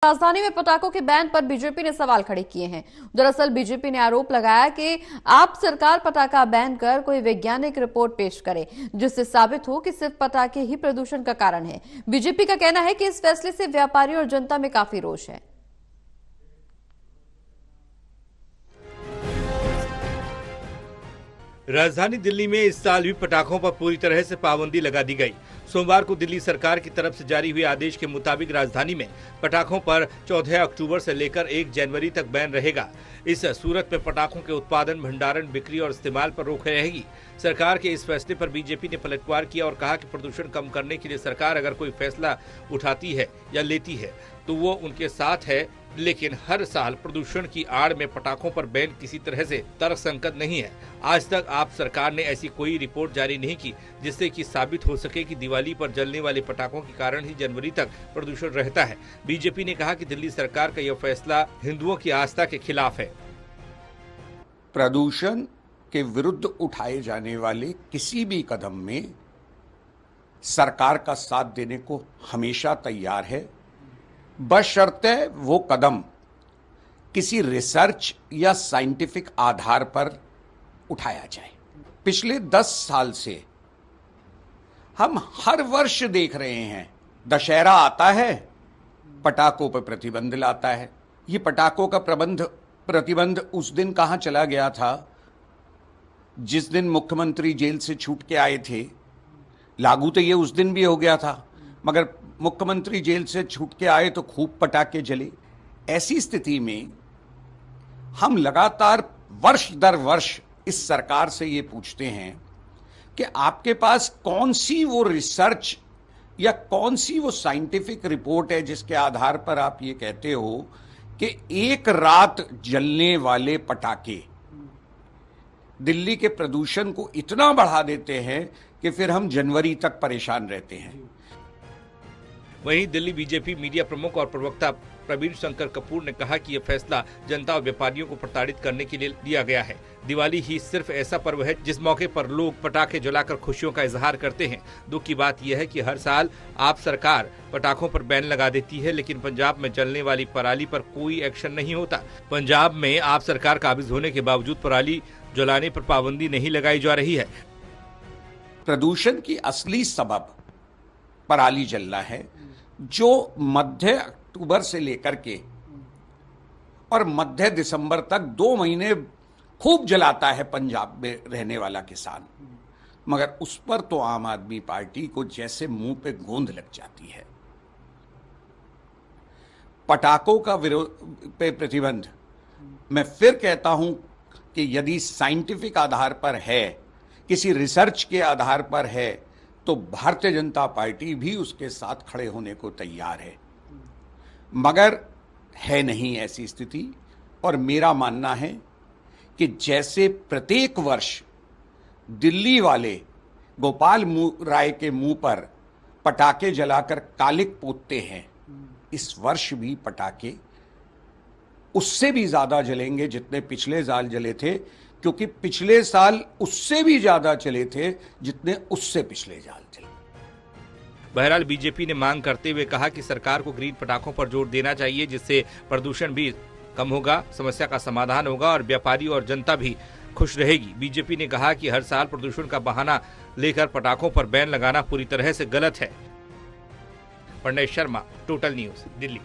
राजधानी में पटाखों के बैन पर बीजेपी ने सवाल खड़े किए हैं। दरअसल बीजेपी ने आरोप लगाया कि आप सरकार पटाखा बैन कर कोई वैज्ञानिक रिपोर्ट पेश करे जिससे साबित हो कि सिर्फ पटाखे ही प्रदूषण का कारण है। बीजेपी का कहना है कि इस फैसले से व्यापारी और जनता में काफी रोष है। राजधानी दिल्ली में इस साल भी पटाखों पर पूरी तरह से पाबंदी लगा दी गई। सोमवार को दिल्ली सरकार की तरफ से जारी हुए आदेश के मुताबिक राजधानी में पटाखों पर 14 अक्टूबर से लेकर 1 जनवरी तक बैन रहेगा। इस सूरत में पटाखों के उत्पादन, भंडारण, बिक्री और इस्तेमाल पर रोक रहेगी। सरकार के इस फैसले पर बीजेपी ने पलटवार किया और कहा कि प्रदूषण कम करने के लिए सरकार अगर कोई फैसला उठाती है या लेती है तो वो उनके साथ है, लेकिन हर साल प्रदूषण की आड़ में पटाखों पर बैन किसी तरह से तर्कसंगत नहीं है। आज तक आप सरकार ने ऐसी कोई रिपोर्ट जारी नहीं की जिससे कि साबित हो सके कि दिवाली पर जलने वाले पटाखों के कारण ही जनवरी तक प्रदूषण रहता है। बीजेपी ने कहा कि दिल्ली सरकार का यह फैसला हिंदुओं की आस्था के खिलाफ है। प्रदूषण के विरुद्ध उठाए जाने वाले किसी भी कदम में सरकार का साथ देने को हमेशा तैयार है, बशर्ते वो कदम किसी रिसर्च या साइंटिफिक आधार पर उठाया जाए। पिछले 10 साल से हम हर वर्ष देख रहे हैं, दशहरा आता है, पटाखों पर प्रतिबंध लाता है। ये पटाखों का प्रतिबंध उस दिन कहां चला गया था जिस दिन मुख्यमंत्री जेल से छूट के आए थे। लागू तो ये उस दिन भी हो गया था, मगर मुख्यमंत्री जेल से छूट के आए तो खूब पटाखे जले। ऐसी स्थिति में हम लगातार वर्ष दर वर्ष इस सरकार से ये पूछते हैं कि आपके पास कौन सी वो रिसर्च या कौन सी वो साइंटिफिक रिपोर्ट है जिसके आधार पर आप ये कहते हो कि एक रात जलने वाले पटाखे दिल्ली के प्रदूषण को इतना बढ़ा देते हैं कि फिर हम जनवरी तक परेशान रहते हैं। वहीं दिल्ली बीजेपी मीडिया प्रमुख और प्रवक्ता प्रवीण शंकर कपूर ने कहा कि यह फैसला जनता और व्यापारियों को प्रताड़ित करने के लिए लिया गया है। दिवाली ही सिर्फ ऐसा पर्व है जिस मौके पर लोग पटाखे जलाकर खुशियों का इजहार करते हैं। दुख की बात यह है कि हर साल आप सरकार पटाखों पर बैन लगा देती है, लेकिन पंजाब में जलने वाली पराली पर कोई एक्शन नहीं होता। पंजाब में आप सरकार काबिज होने के बावजूद पराली जलाने पर पाबंदी नहीं लगाई जा रही है। प्रदूषण की असली सबब पराली जलना है, जो मध्य अक्टूबर से लेकर के और मध्य दिसंबर तक 2 महीने खूब जलाता है पंजाब में रहने वाला किसान। मगर उस पर तो आम आदमी पार्टी को जैसे मुंह पे गोंद लग जाती है। पटाखों का विरोध पे प्रतिबंध, मैं फिर कहता हूं कि यदि साइंटिफिक आधार पर है, किसी रिसर्च के आधार पर है, तो भारतीय जनता पार्टी भी उसके साथ खड़े होने को तैयार है। मगर है नहीं ऐसी स्थिति, और मेरा मानना है कि जैसे प्रत्येक वर्ष दिल्ली वाले गोपाल राय के मुंह पर पटाखे जलाकर कालिक पोतते हैं, इस वर्ष भी पटाखे उससे भी ज्यादा जलेंगे जितने पिछले साल जले थे, क्योंकि पिछले साल उससे भी ज्यादा चले थे जितने उससे पिछले साल चले। बहरहाल बीजेपी ने मांग करते हुए कहा कि सरकार को ग्रीन पटाखों पर जोर देना चाहिए, जिससे प्रदूषण भी कम होगा, समस्या का समाधान होगा और व्यापारी और जनता भी खुश रहेगी। बीजेपी ने कहा कि हर साल प्रदूषण का बहाना लेकर पटाखों पर बैन लगाना पूरी तरह से गलत है। Pranay Sharma, total news, Delhi.